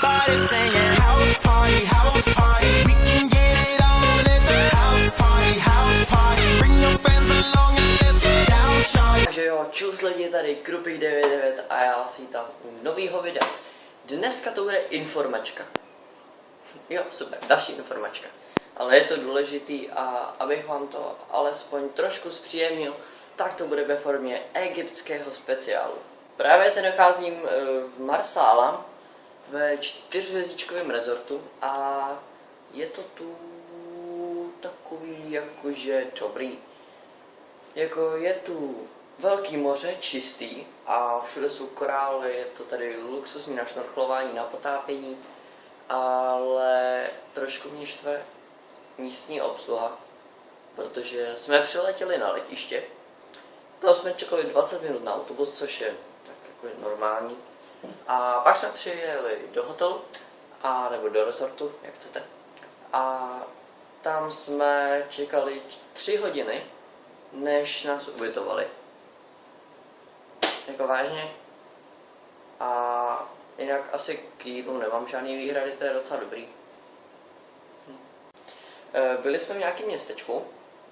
everybody singing house party, house party. We can get it on at the house party, house party. Bring your friends along and let's get down, shawty. Takže jo, čus lidi, tady Krupik 99 a já si tam u novýho videa. Dneska to bude informačka. Jo, super, další informačka. Ale je to důležitý a abych vám to alespoň trošku zpříjemnil, tak to bude ve formě egyptského speciálu. Právě se nacházím v Marsala ve 4hvězdičkovém rezortu a je to tu takový jakože dobrý. Jako je tu velký moře, čistý a všude jsou korály, je to tady luxusní na šnorchlování, na potápění, ale trošku mě štve místní obsluha, protože jsme přiletěli na letiště, tam jsme čekali 20 minut na autobus, což je tak jako normální, a pak jsme přijeli do hotelu, a nebo do resortu, jak chcete, a tam jsme čekali 3 hodiny, než nás ubytovali. Jako vážně. A jinak asi k jídlu nemám žádný výhrady, to je docela dobrý. Byli jsme v nějakém městečku,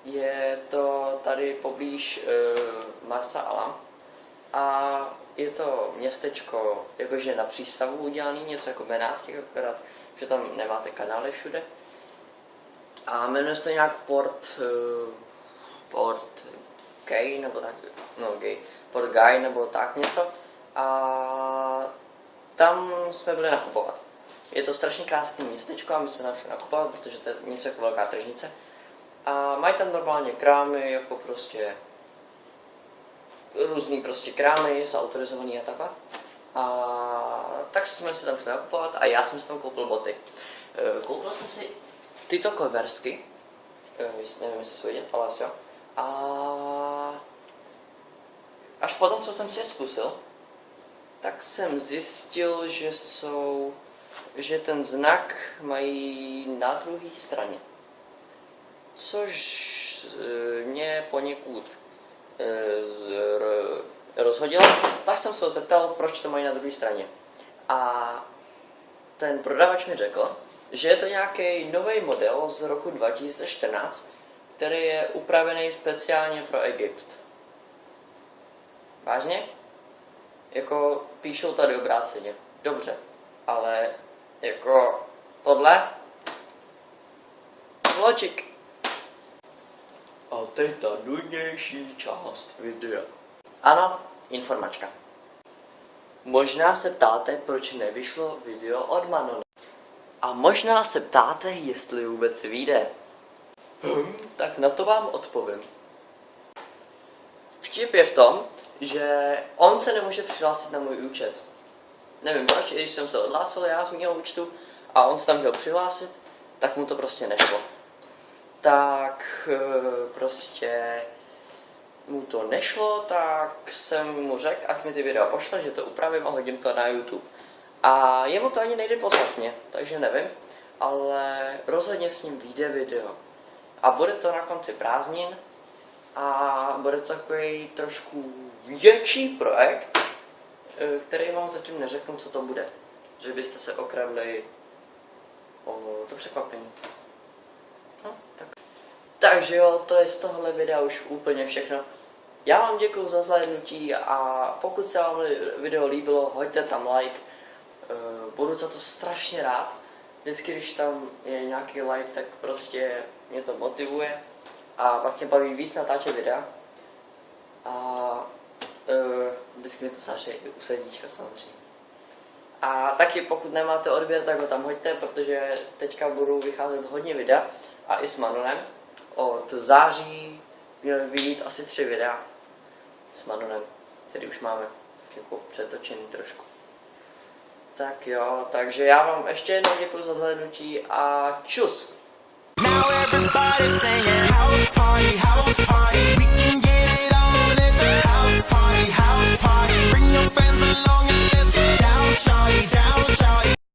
je to tady poblíž Marsala a je to městečko jakože na přístavu udělané, něco jako Benátský, akorát, že tam nemáte kanály všude. A jmenuje se to nějak Port Gay, nebo tak, no Gay, Port Guy, nebo tak něco. A tam jsme byli nakupovat. Je to strašně krásné městečko a my jsme tam šli nakupovat, protože to je něco jako velká tržnice. A mají tam normálně krámy, jako prostě různý prostě krámy, jsou autorizovaný a takhle. A tak jsme si tam šli nakupovat a já jsem si tam koupil boty. Koupil jsem si tyto koversky, nevím, jestli se vidět, ale asi jo. A až potom, co jsem si je zkusil, tak jsem zjistil, že ten znak mají na druhé straně. Což mě poněkud rozhodilo, tak jsem se ho zeptal, proč to mají na druhé straně. A ten prodavač mi řekl, že je to nějaký nový model z roku 2014, který je upravený speciálně pro Egypt. Vážně? Jako píšou tady obráceně. Dobře, ale jako tohle? Logic. A teď ta nudnější část videa. Ano, informačka. Možná se ptáte, proč nevyšlo video od Manone. A možná se ptáte, jestli vůbec vyjde. Tak na to vám odpovím. Vtip je v tom, že on se nemůže přihlásit na můj účet. Nevím proč, i když jsem se odhlásil já z mého účtu a on se tam chtěl přihlásit, tak mu to prostě nešlo. Tak prostě mu to nešlo, tak jsem mu řekl, ať mi ty videa pošle, že to upravím a hodím to na YouTube. A jemu to ani nejde poslat mě, takže nevím, ale rozhodně s ním vyjde video. A bude to na konci prázdnin a bude to takový trošku větší projekt, který vám zatím neřeknu, co to bude. Že byste se okradli o to překvapení. No, tak. Takže jo, to je z tohohle videa už úplně všechno. Já vám děkuju za zhlédnutí a pokud se vám video líbilo, hoďte tam like. Budu za to strašně rád. Vždycky, když tam je nějaký like, tak prostě mě to motivuje a pak mě baví víc natáčet videa. A vždycky mi to záře i u srdíčka samozřejmě. A taky pokud nemáte odběr, tak ho tam hoďte, protože teďka budou vycházet hodně videa a i s Manonem. Od září měly vyjít asi 3 videa s Manonem, který už máme tak jako přetočený trošku. Tak jo, takže já vám ještě jednou děkuji za zhlédnutí a čus! Now everybody singing house party, house party. We can get